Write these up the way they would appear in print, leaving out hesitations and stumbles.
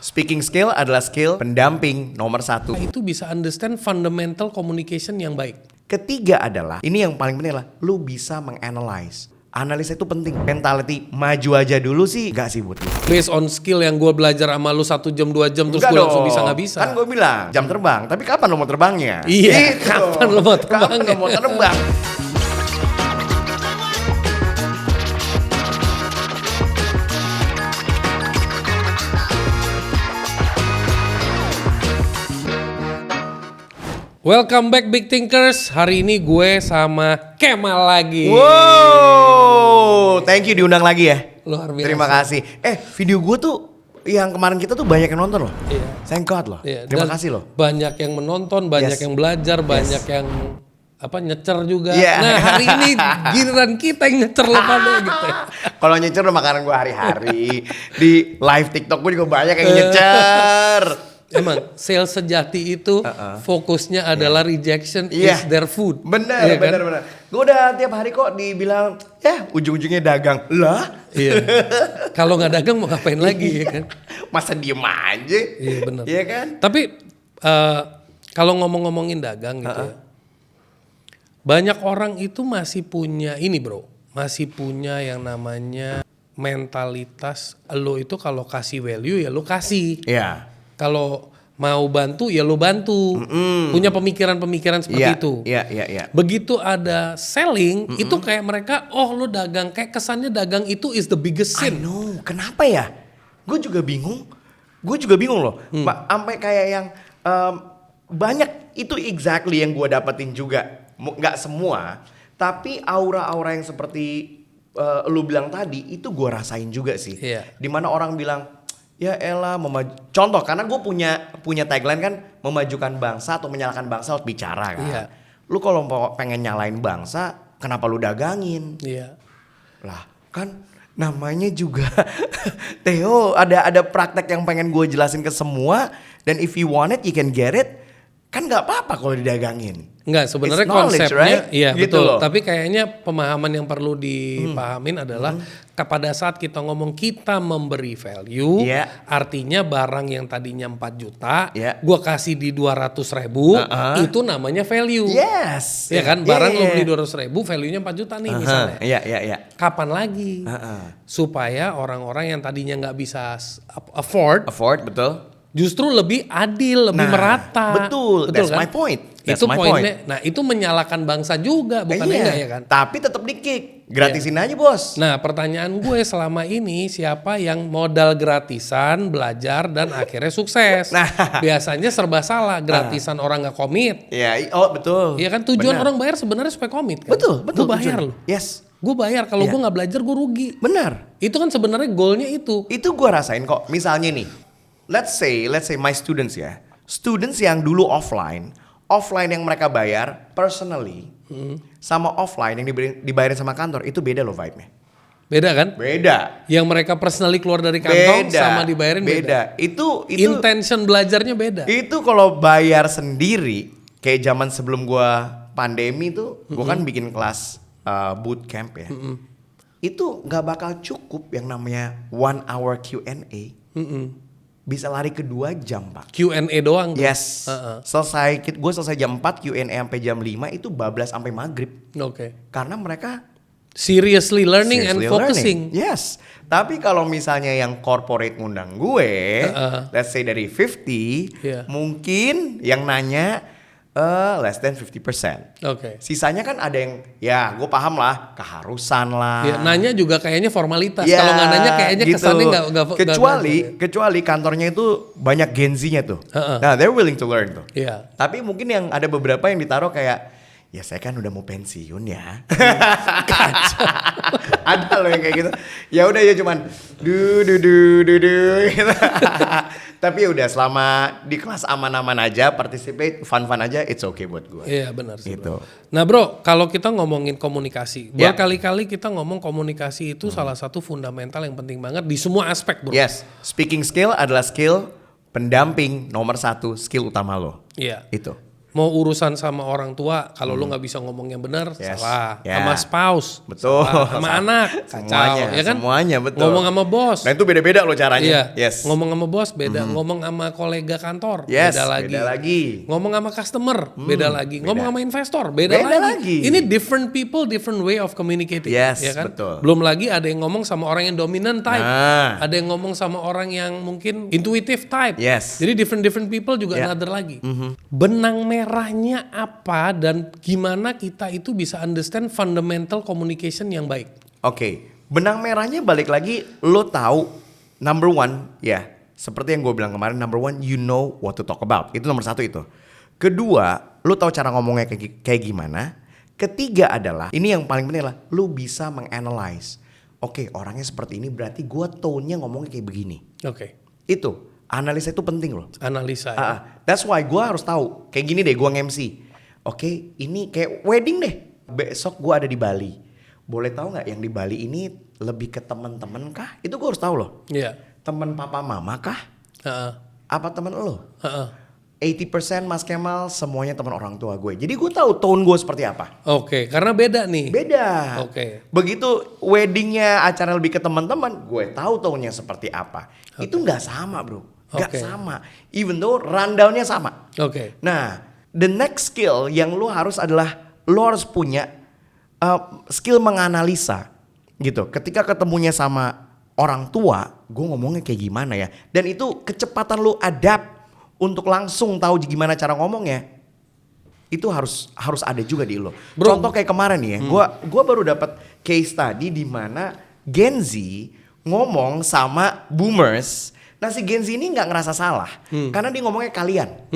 speaking skill adalah skill pendamping nomor satu. Itu bisa understand fundamental communication yang baik. Ketiga adalah, ini yang paling penting adalah lu bisa menganalyze. Analisa itu penting. Mentality maju aja dulu sih enggak sih buat lu. Based on skill yang gue belajar sama lu 1 jam 2 jam terus gue langsung bisa nggak bisa. Kan gue bilang jam terbang, tapi kapan lo mau terbangnya? Iya, Gitu. kapan lo mau terbang? Kapan lo mau terbang? Welcome back Big Thinkers. Hari ini gue sama Kemal lagi. Wow, thank you diundang lagi ya. Luar biasa. Terima kasih. Video gue tuh yang kemarin kita tuh banyak yang nonton loh. Iya. Thank God loh. Iya, Terima dan kasih loh. Banyak yang menonton, banyak Yes. yang belajar, banyak yang nyecer juga. Yeah. Nah hari ini giliran kita yang nyecer lo pada gitu. Kalau nyecer udah makanan gue hari-hari. Di live TikTok gue juga banyak yang nyecer. Emang sales sejati itu fokusnya adalah rejection is their food. Bener, iya kan? bener. Gue udah tiap hari kok dibilang, ya ujung-ujungnya dagang. Lah? Iya. Kalau nggak dagang mau ngapain lagi ya kan? Masa diem aja? Iya benar. Iya kan? Tapi kalau ngomongin dagang gitu ya, banyak orang itu masih punya ini bro, masih punya yang namanya mentalitas lo itu kalau kasih value ya lo kasih. Iya. Kalau mau bantu ya lo bantu. Punya pemikiran-pemikiran seperti itu. Iya. Begitu ada selling itu kayak mereka lo dagang, kayak kesannya dagang itu is the biggest I sin. know, kenapa ya? Gue juga bingung loh. Sampai kayak yang banyak itu exactly yang gue dapetin juga. Nggak semua, tapi aura-aura yang seperti lu bilang tadi itu gue rasain juga sih. Iya. Dimana orang bilang, ya elah, contoh karena gue punya tagline kan, memajukan bangsa atau menyalahkan bangsa lewat bicara kan. Iya. Lu kalau pengen nyalain bangsa, kenapa lu dagangin? Iya. Lah kan namanya juga Theo, ada praktek yang pengen gue jelasin ke semua, dan if you want it you can get it. Kan nggak apa-apa kalau didagangin. Enggak, sebenarnya It's knowledge, konsepnya right? iya Gitu betul. loh. Tapi kayaknya pemahaman yang perlu dipahamin adalah pada saat kita ngomong kita memberi value, Iya. artinya barang yang tadinya 4 juta, Iya. gua kasih di 200.000, itu namanya value. Yes. Ya kan, barang lo beli 200.000, value-nya 4 juta nih misalnya. Iya. Kapan lagi? Supaya orang-orang yang tadinya nggak bisa afford, Betul. justru lebih adil, lebih merata. Betul. That's kan? my point. Itu poinnya. Nah itu menyalahkan bangsa juga, bukan enggak ya kan? Tapi tetap di-kick. Gratisin aja bos. Nah pertanyaan gue selama ini, siapa yang modal gratisan, belajar dan akhirnya sukses? Nah. Biasanya serba salah, gratisan orang nggak komit. Iya, betul. Iya kan, tujuan Benar. orang bayar sebenarnya supaya komit kan? Betul. Gue bayar tujuan. loh. Yes. Gue bayar, kalau Iya. gue nggak belajar gue rugi. Benar. Itu kan sebenarnya goalnya itu. Itu gue rasain kok. Misalnya nih, let's say my students ya. Students yang dulu offline yang mereka bayar personally, sama offline yang dibayarin sama kantor, itu beda loh vibe-nya. Beda kan? Beda. Yang mereka personally keluar dari kantong sama dibayarin beda. Itu Intention belajarnya beda. Itu kalau bayar sendiri, kayak zaman sebelum gua pandemi tuh, gua kan bikin kelas bootcamp ya. Itu nggak bakal cukup yang namanya 1 hour Q&A. Bisa lari ke 2 jam pak. Q&A doang tuh. Yes. Gue selesai jam 4, Q&A sampai jam 5 itu bablas sampai maghrib. Oke. Karena mereka Seriously learning and seriously focusing. learning. Yes. Tapi kalau misalnya yang corporate ngundang gue, let's say dari 50, Yeah. mungkin yang nanya less than 50%. Oke. Sisanya kan ada yang, ya gue paham lah, keharusan lah. Ya, nanya juga kayaknya formalitas. Ya, Kalau nggak nanya kayaknya gitu. kesannya nggak. Kecuali kantornya itu banyak Gen Z-nya tuh. Nah, they're willing to learn tuh. Iya. Tapi mungkin yang ada beberapa yang ditaruh kayak, ya saya kan udah mau pensiun ya. Ada loh yang kayak gitu. Ya udah ya cuman gitu. Tapi udah selama di kelas aman-aman aja, participate, fun-fun aja, it's okay buat gue. Iya benar sih. Gitu. Bro. Nah bro, kalau kita ngomongin komunikasi, Ya. berkali-kali kita ngomong komunikasi itu salah satu fundamental yang penting banget di semua aspek bro. Yes, speaking skill adalah skill pendamping nomor 1, skill utama lo. Iya. Itu. Mau urusan sama orang tua, kalau lu nggak bisa ngomong yang benar, Yes. salah. Ya. Sama spouse, Betul. salah. Sama anak, Semuanya, kacau, ya kan? semuanya, betul. Ngomong sama bos, Nah itu beda-beda loh caranya. iya. Yes. Ngomong sama bos beda, ngomong sama kolega kantor, Yes, beda lagi. beda lagi. Ngomong sama customer, beda lagi. Ngomong beda. sama investor, beda Beda lagi. lagi. Ini different people, different way of communicating, Yes, ya kan? betul. Belum lagi ada yang ngomong sama orang yang dominant type, Nah. ada yang ngomong sama orang yang mungkin intuitive type. Yes. Jadi different people juga Yeah. another lagi. Benang merahnya apa dan gimana kita itu bisa understand fundamental communication yang baik? Oke, benang merahnya balik lagi, lo tahu number one, ya, seperti yang gue bilang kemarin, number one, you know what to talk about. Itu nomor satu itu. Kedua, lo tahu cara ngomongnya kayak gimana. Ketiga adalah, ini yang paling penting adalah, lo bisa menganalyze. Oke, orangnya seperti ini, berarti gue tone-nya ngomongnya kayak begini. Oke, Itu, analisa itu penting loh. analisa. Ya. That's why gue harus tahu. Kayak gini deh, gue nge-MC. Oke, ini kayak wedding deh. Besok gue ada di Bali. Boleh tahu nggak yang di Bali ini lebih ke teman-teman kah? Itu gue harus tahu loh. Iya. Teman papa mama kah? Heeh. Apa teman lo? Heeh. 80% Mas Kemal semuanya teman orang tua gue. Jadi gue tahu tone gue seperti apa. Oke, karena beda nih. Beda. Oke. Begitu weddingnya acara lebih ke teman-teman, gue tahu tone-nya seperti apa. Itu nggak sama bro. Nggak Oke. sama. Even though rundown-nya sama. Oke. Nah, the next skill yang lo harus adalah lo harus punya skill menganalisa gitu. Ketika ketemunya sama orang tua, gue ngomongnya kayak gimana ya? Dan itu kecepatan lo adapt untuk langsung tahu gimana cara ngomongnya. Itu harus ada juga di lo. Bro. Contoh kayak kemarin nih ya, gua baru dapat case study di mana Gen Z ngomong sama boomers. Nah si Gen Z ini nggak ngerasa salah karena dia ngomongnya kalian.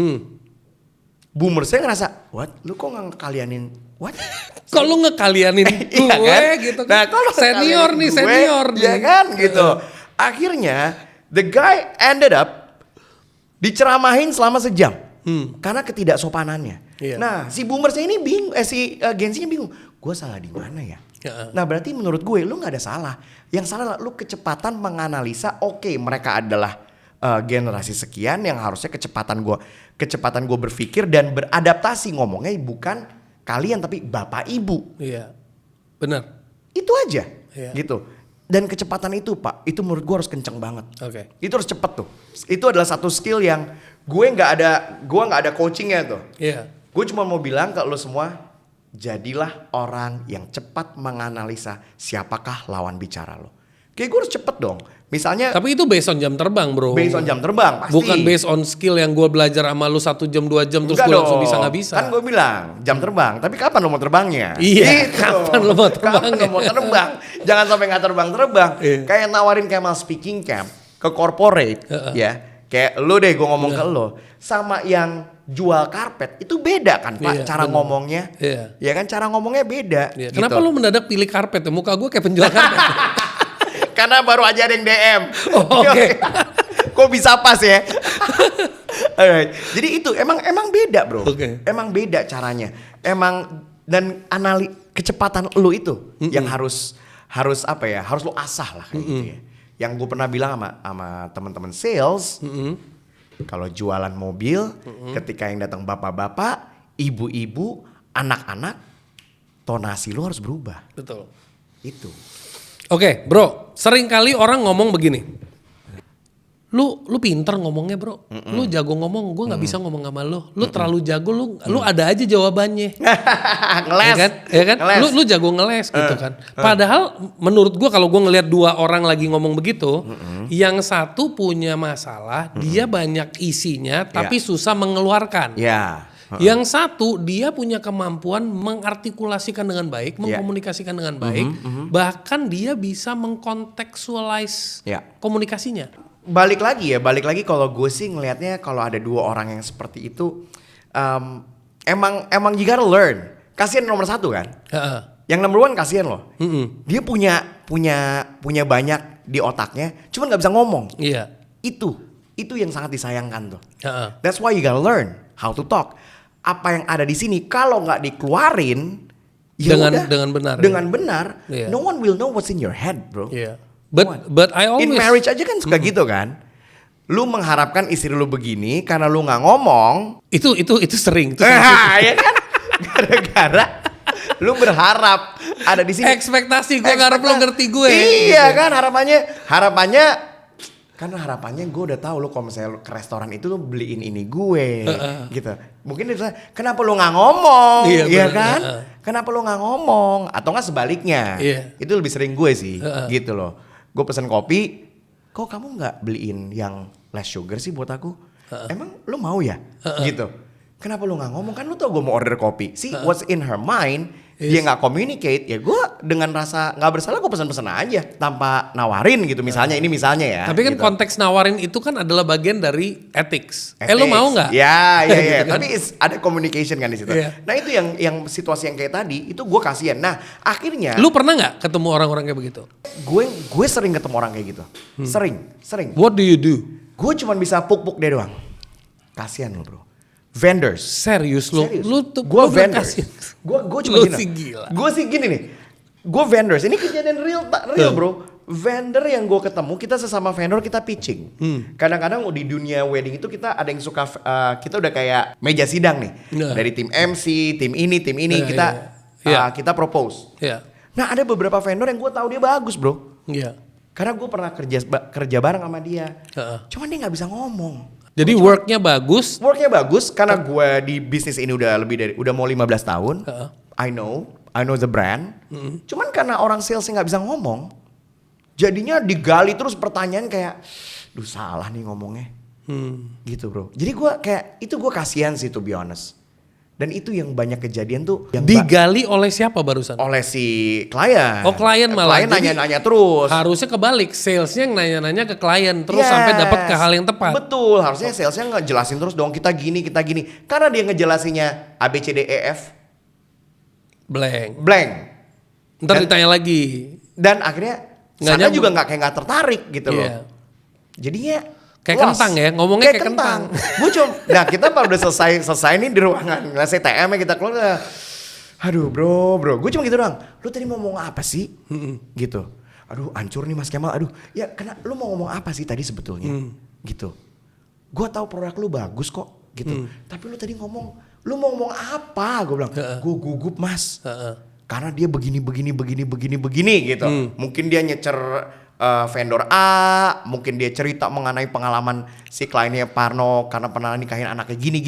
Boomersnya ngerasa, what? Lu kok nggak ngekalianin? What? Kok lu ngekalianin gue Iya kan? gitu kan? Nah, kalau Senior ngekalianin nih, gue, senior nih. ya kan gitu. Akhirnya the guy ended up diceramahin selama sejam karena ketidaksopanannya. Iya. Nah, si boomersnya ini bingung, si Gen Z-nya bingung. Gue salah di mana ya? Ya. Nah, berarti menurut gue lu nggak ada salah. Yang salah adalah lu kecepatan menganalisa. Oke, mereka adalah generasi sekian yang harusnya kecepatan gue berpikir dan beradaptasi ngomongnya bukan kalian tapi bapak ibu. Iya. Benar. Itu aja. Iya. Gitu. Dan kecepatan itu Pak, itu menurut gue harus kenceng banget. Oke. Itu harus cepet tuh. Itu adalah satu skill yang gue nggak ada coachingnya tuh. Iya. Gue cuma mau bilang ke lo semua, jadilah orang yang cepat menganalisa siapakah lawan bicara lo. Kayak gue harus cepet dong. Misalnya Tapi itu based on jam terbang, bro. based on jam terbang pasti. Bukan based on skill yang gue belajar sama lu 1 jam 2 jam terus Enggak gue langsung dong. bisa nggak bisa. Kan gue bilang jam terbang. Tapi kapan lo mau terbangnya? Iya, kapan lo mau terbangnya? Kapan lo mau terbang? Jangan sampai nggak terbang. Iya. Kayak nawarin Kemal speaking camp ke corporate, ya. Kayak lo deh gue ngomong ke lo. Sama yang jual karpet itu beda kan Pak Iya, cara bener. ngomongnya. Iya. Ya kan cara ngomongnya beda. Iya. Gitu. Kenapa lu mendadak pilih karpet? Muka gue kayak penjual karpet. Karena baru aja ada yang DM. Oh, oke. Kok bisa pas ya? Alright. Jadi itu emang beda bro. Oke. Emang beda caranya. Emang dan kecepatan lu itu yang harus apa ya? Harus lu asah lah kayak gitu ya. Yang gue pernah bilang sama teman-teman sales, kalau jualan mobil, ketika yang datang bapak-bapak, ibu-ibu, anak-anak, tonasi lu harus berubah. Betul. Itu. Oke, bro. Sering kali orang ngomong begini. Lu pinter ngomongnya, bro. Lu jago ngomong, gue nggak bisa ngomong sama lu. Lu terlalu jago, lu ada aja jawabannya. Ngeles. Ya kan? Ngeles. Lu jago ngeles gitu kan. Padahal menurut gua kalau gua ngelihat 2 orang lagi ngomong begitu, yang satu punya masalah, dia banyak isinya tapi susah mengeluarkan. Ya. Yang satu dia punya kemampuan mengartikulasikan dengan baik, mengkomunikasikan dengan baik, bahkan dia bisa mengkontekstualize komunikasinya. Balik lagi kalau gue sih ngelihatnya kalau ada 2 orang yang seperti itu, emang you gotta learn. Kasihan nomor 1 kan. Yang number 1 kasihan loh. Dia punya banyak di otaknya, cuman nggak bisa ngomong. Iya. Itu yang sangat disayangkan tuh. Heeh. That's why you gotta learn how to talk. Apa yang ada di sini kalau nggak dikeluarin ya udah, dengan benar. dengan benar, Iya. no one will know what's in your head, bro. Iya. But I always In marriage aja kan suka gitu kan. Lu mengharapkan istri lu begini karena lu nggak ngomong. Itu sering. Itu Ya kan? Gara-gara lu berharap ada di sini. ekspektasi gue ngarep lo ngerti gue. Iya kan harapannya gue udah tahu lu kalau misalnya lu ke restoran itu lu beliin ini gue gitu. Mungkin dia bilang, kenapa lu nggak ngomong? Iya kan? Kenapa lu nggak ngomong? Atau nggak sebaliknya? Itu lebih sering gue sih gitu loh. Gue pesen kopi, kok kamu nggak beliin yang less sugar sih buat aku? Emang lu mau ya? Gitu. Kenapa lu nggak ngomong? Kan lu tau gue mau order kopi. See what's in her mind, dia nggak communicate. Ya gue dengan rasa nggak bersalah gue pesen-pesen aja tanpa nawarin gitu. Misalnya ini misalnya ya. Tapi kan gitu. konteks nawarin itu kan adalah bagian dari ethics. Lu mau nggak? Ya. Gitu kan? Tapi ada communication kan di situ. Nah itu yang situasi yang kayak tadi itu gue kasihan. Nah akhirnya. Lu pernah nggak ketemu orang-orang kayak begitu? Gue sering ketemu orang kayak gitu. Sering. What do you do? Gue cuma bisa puk-puk dia doang. Kasihan lo bro. Vendors. Serius lu? Gue vendors. Gue cuma Lu gini. sih gila. Gue sih gini nih. Gue vendors. Ini kejadian real bro. Vendor yang gue ketemu, kita sesama vendor kita pitching. Kadang-kadang di dunia wedding itu kita ada yang suka, kita udah kayak meja sidang nih. Dari tim MC, tim ini kita propose. Nah ada beberapa vendor yang gue tahu dia bagus bro. Karena gue pernah kerja bareng sama dia. Cuman dia nggak bisa ngomong. Jadi worknya bagus Karena gue di bisnis ini udah mau 15 tahun. I know the brand. Cuman karena orang salesnya nggak bisa ngomong, jadinya digali terus pertanyaan kayak, duh salah nih ngomongnya, gitu bro. Jadi gue kasihan sih to be honest. Dan itu yang banyak kejadian tuh. Yang digali oleh siapa barusan? Oleh si klien. Oh klien malah. Klien nanya-nanya terus. Harusnya kebalik, salesnya yang nanya-nanya ke klien terus sampai dapat ke hal yang tepat. Betul, harusnya salesnya ngejelasin terus dong kita gini. Karena dia ngejelasinnya A B C D E F. Blank. Ntar ditanya lagi. Dan akhirnya sana juga nggak tertarik gitu loh. Jadinya kayak kentang ya, ngomongnya kayak kentang. Nah kita baru udah selesai nih di ruangan. Nah TM-nya kita keluar. Aduh bro, gue cuma gitu doang. Lu tadi mau ngomong apa sih? Gitu. Aduh hancur nih Mas Kemal. Aduh ya lu mau ngomong apa sih tadi sebetulnya? Gitu. Gue tahu produk lu bagus kok. Gitu. Tapi lu tadi lu mau ngomong apa? Gue bilang, gue gugup Mas. Karena dia begini gitu. Mungkin dia nyecer vendor A, mungkin dia cerita mengenai pengalaman si kliennya Parno karena pernah nikahin anaknya gini.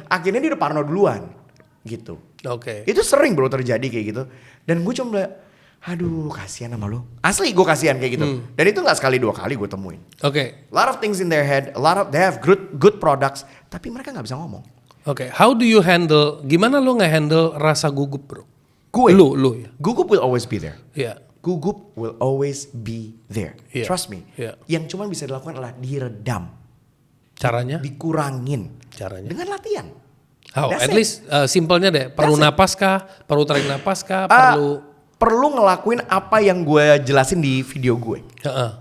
Akhirnya dia udah Parno duluan, gitu. Itu sering bro terjadi kayak gitu. Dan gue cuma, aduh kasihan sama lu. Asli gue kasihan kayak gitu. Dan itu nggak sekali dua kali gue temuin. Lot of things in their head, they have good products, tapi mereka nggak bisa ngomong. How do you handle? Gimana lu nge-handle rasa gugup bro? Lu ya. Gugup will always be there. Gugup will always be there. Trust me. Yang cuma bisa dilakukan adalah diredam. Caranya? Dikurangin. Caranya? Dengan latihan. At least simpelnya deh. Perlu napas kah? Perlu tarik napas kah? Perlu ngelakuin apa yang gue jelasin di video gue.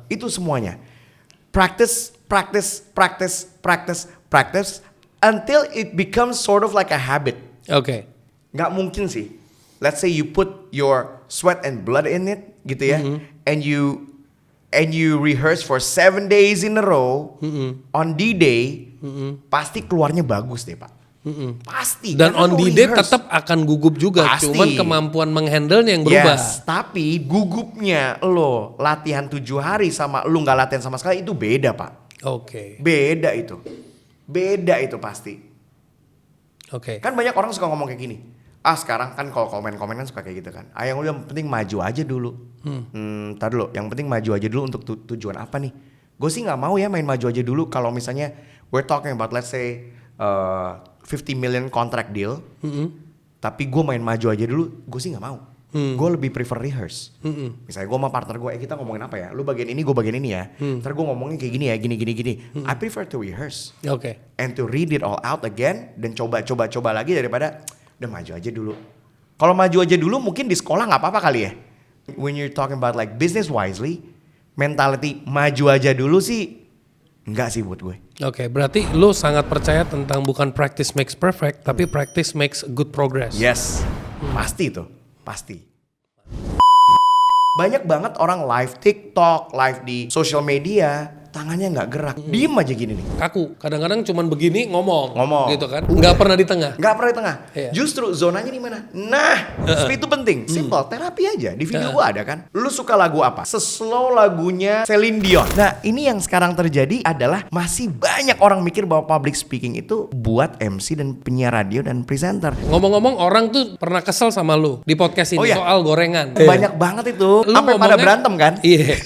Itu semuanya. Practice until it becomes sort of like a habit. Gak mungkin sih. Let's say you put your sweat and blood in it, gitu ya, and you rehearse for 7 days in a row. On D-Day, pasti keluarnya bagus deh pak. Pasti. Dan on D-Day tetap akan gugup juga, cuman kemampuan menghandle yang berubah. Tapi gugupnya lo latihan 7 hari sama lo nggak latihan sama sekali itu beda pak. Beda itu pasti. Kan banyak orang suka ngomong kayak gini. Sekarang kan kalau komen-komen kan suka kayak gitu kan. Yang penting maju aja dulu. Ntar dulu, yang penting maju aja dulu untuk tujuan apa nih? Gue sih nggak mau ya main maju aja dulu. Kalau misalnya we're talking about let's say 50 million contract deal, tapi gue main maju aja dulu, gue sih nggak mau. Gue lebih prefer rehearse. Misalnya gue sama partner gue, kita ngomongin apa ya? Lu bagian ini, gue bagian ini ya. Ntar gue ngomongin kayak gini ya, gini. I prefer to rehearse. And to read it all out again dan coba lagi daripada udah maju aja dulu. Kalau maju aja dulu mungkin di sekolah nggak apa-apa kali ya. When you're talking about like business wisely, mentality maju aja dulu sih enggak sih buat gue. Berarti lu sangat percaya tentang bukan practice makes perfect, tapi practice makes good progress. Yes, pasti itu, pasti. Banyak banget orang live TikTok, live di social media, tangannya nggak gerak, diem aja gini nih. Kaku. Kadang-kadang cuman begini ngomong. Ngomong. Gitu kan. Nggak pernah di tengah. Nggak pernah di tengah. Iya. Justru zonanya di mana? Nah, itu penting. Simple, terapi aja. Di video gua ada kan. Lu suka lagu apa? Seslow lagunya Celine Dion. Nah, ini yang sekarang terjadi adalah masih banyak orang mikir bahwa public speaking itu buat MC dan penyiar radio dan presenter. Ngomong-ngomong orang tuh pernah kesel sama lu di podcast ini Oh, iya. soal gorengan. Banyak banget itu. Lu Sampai pada ngomongnya- berantem kan? Iya.